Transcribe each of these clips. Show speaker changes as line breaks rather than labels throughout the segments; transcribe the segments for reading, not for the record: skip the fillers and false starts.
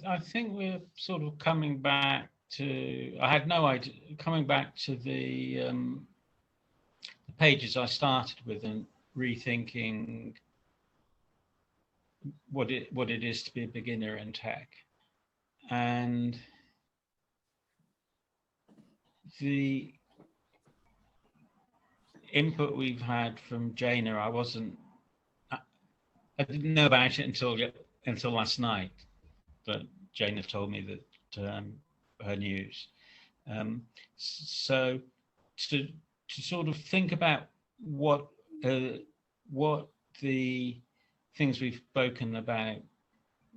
I think we're sort of coming back to, I had no idea, coming back to the pages I started with and rethinking what it is to be a beginner in tech. And the input we've had from Jana, I didn't know about it until last night, but Jana told me that her news. So to sort of think about what the things we've spoken about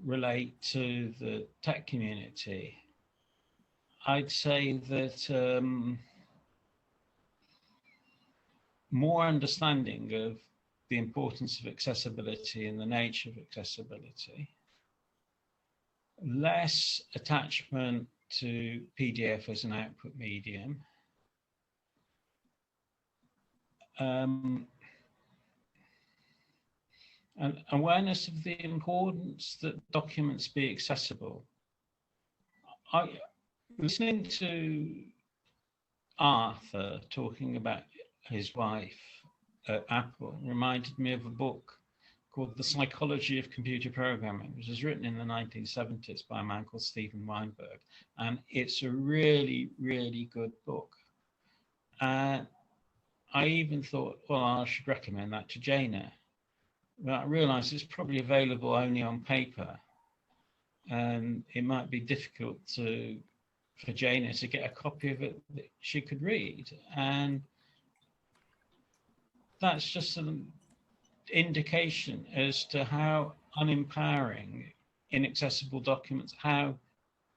relate to the tech community, I'd say that more understanding of the importance of accessibility and the nature of accessibility, less attachment to PDF as an output medium, and awareness of the importance that documents be accessible. Listening to Arthur talking about his wife at Apple reminded me of a book called The Psychology of Computer Programming, which was written in the 1970s by a man called Steven Weinberg. And it's a really, really good book. And I even thought, well, I should recommend that to Jana. But I realized it's probably available only on paper. And it might be difficult for Jana to get a copy of it that she could read. And that's just an indication as to how unempowering inaccessible documents, how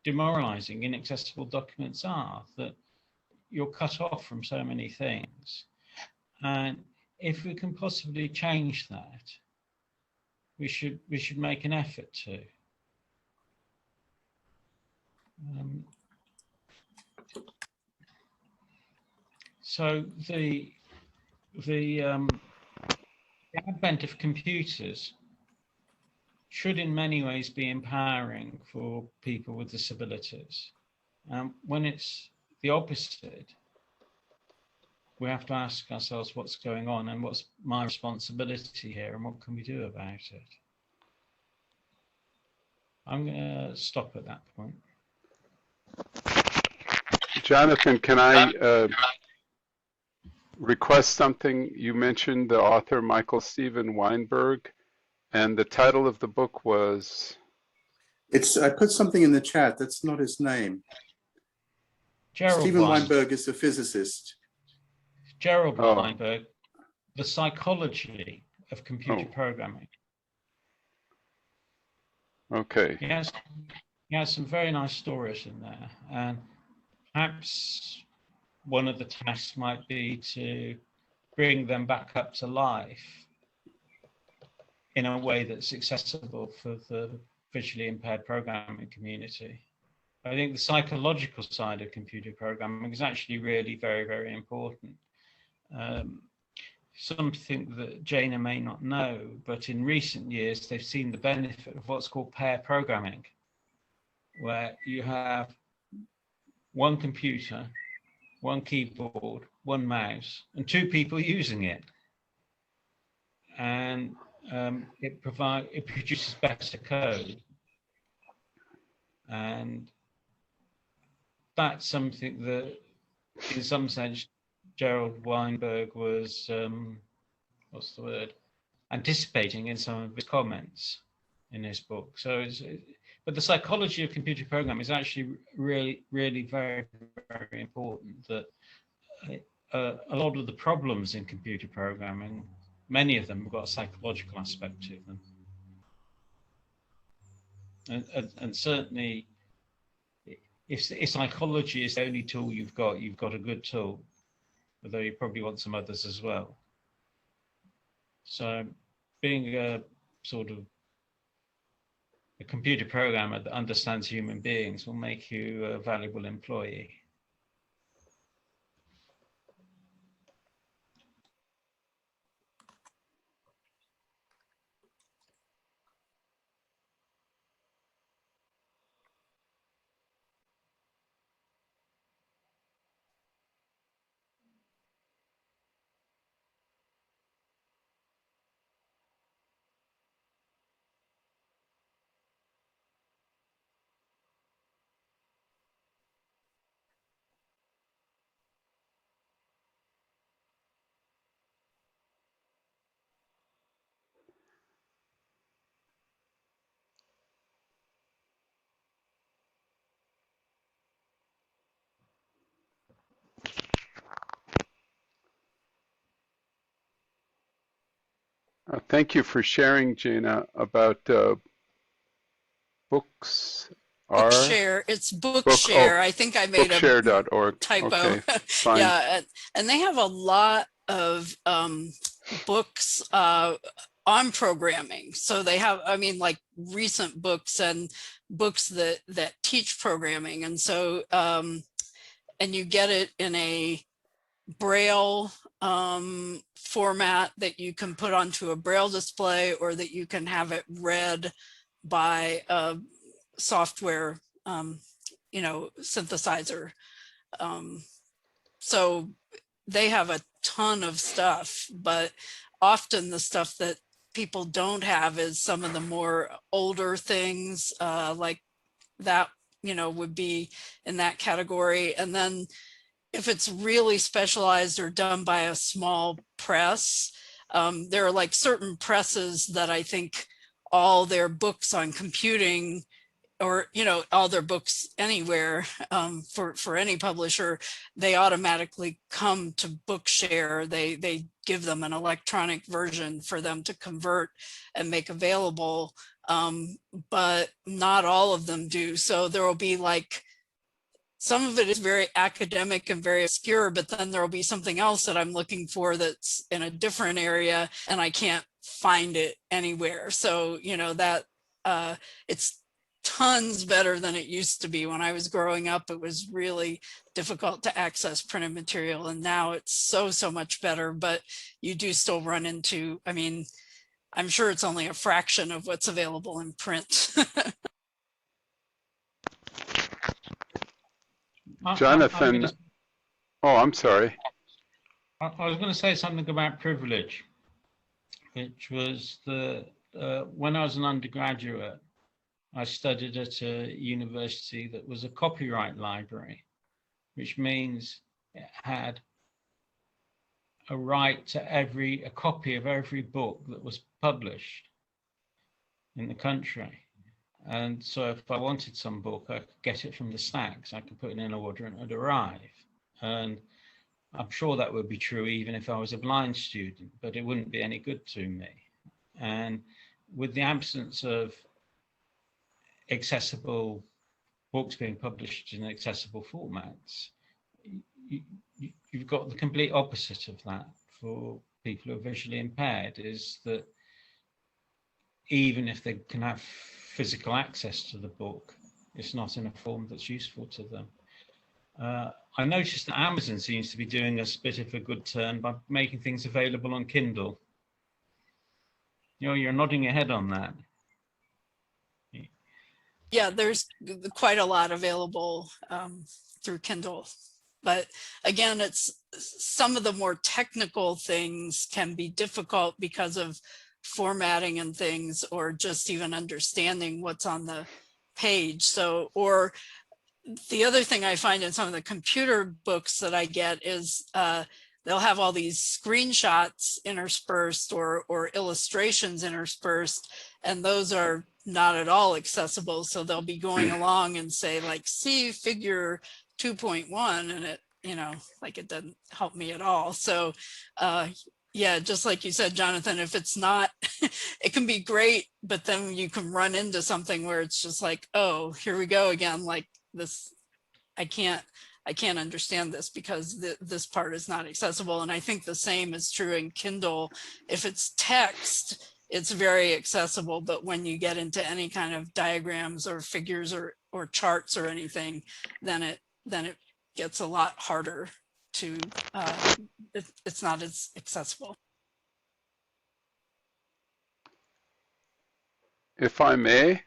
demoralizing inaccessible documents are, that you're cut off from so many things. And if we can possibly change that, we should make an effort to. So the advent of computers should in many ways be empowering for people with disabilities. When it's the opposite, we have to ask ourselves what's going on and what's my responsibility here and what can we do about it. I'm going to stop at that point.
Jonathan, can I request something? You mentioned the author Michael Steven Weinberg, and the title of the book was?
I put something in the chat. That's not his name. Steven Weinberg is a physicist.
Gerald Weinberg, The Psychology of Computer Programming.
Okay.
He has some very nice stories in there, and perhaps one of the tasks might be to bring them back up to life in a way that's accessible for the visually impaired programming community. I think the psychological side of computer programming is actually really very, very important. Something that Jana may not know, but in recent years, they've seen the benefit of what's called pair programming, where you have one computer, one keyboard, one mouse, and two people using it. And it produces better code. And that's something that, in some sense, Gerald Weinberg was, anticipating in some of his comments in his book. So, but the psychology of computer programming is actually really, really very, very important. That a lot of the problems in computer programming, many of them have got a psychological aspect to them. And certainly, if psychology is the only tool you've got a good tool, although you probably want some others as well. So being a sort of a computer programmer that understands human beings will make you a valuable employee.
Thank you for sharing, Gina, about books.
Bookshare. It's Bookshare. I think I made a
bookshare.org.
typo.
Okay, fine.
Yeah, and they have a lot of books on programming. So they have, I mean, like recent books and books that teach programming. And so, and you get it in a braille format that you can put onto a braille display, or that you can have it read by a software, you know, synthesizer. So they have a ton of stuff, but often the stuff that people don't have is some of the more older things, like that, you know, would be in that category. And then if it's really specialized or done by a small press, there are like certain presses that I think all their books on computing, or, you know, all their books anywhere, for any publisher, they automatically come to Bookshare. They give them an electronic version for them to convert and make available, but not all of them do. So there will be like, some of it is very academic and very obscure, but then there will be something else that I'm looking for that's in a different area and I can't find it anywhere. So, you know, that it's tons better than it used to be. When I was growing up, it was really difficult to access printed material, and now it's so much better, but you do still run into, I mean, I'm sure it's only a fraction of what's available in print.
Jonathan, I'm sorry.
I was going to say something about privilege, which was when I was an undergraduate, I studied at a university that was a copyright library, which means it had a right to a copy of every book that was published in the country. And so if I wanted some book, I could get it from the stacks. I could put it in order and it would arrive. And I'm sure that would be true even if I was a blind student, but it wouldn't be any good to me. And with the absence of accessible books being published in accessible formats, you've got the complete opposite of that for people who are visually impaired, is that even if they can have physical access to the book, it's not in a form that's useful to them. I noticed that Amazon seems to be doing us a bit of a good turn by making things available on Kindle. You know, you're nodding your head on that.
Yeah, there's quite a lot available through Kindle. But again, it's some of the more technical things can be difficult because of formatting and things, or just even understanding what's on the page. So, or the other thing I find in some of the computer books that I get is they'll have all these screenshots interspersed, or illustrations interspersed, and those are not at all accessible. So they'll be going along and say like, see figure 2.1, and it, you know, like it doesn't help me at all. So yeah, just like you said, Jonathan, if it's not, it can be great, but then you can run into something where it's just like, oh, here we go again. Like this, I can't understand this because this part is not accessible. And I think the same is true in Kindle. If it's text, it's very accessible, but when you get into any kind of diagrams or figures or charts or anything, then it gets a lot harder to, it's not as accessible.
If I may,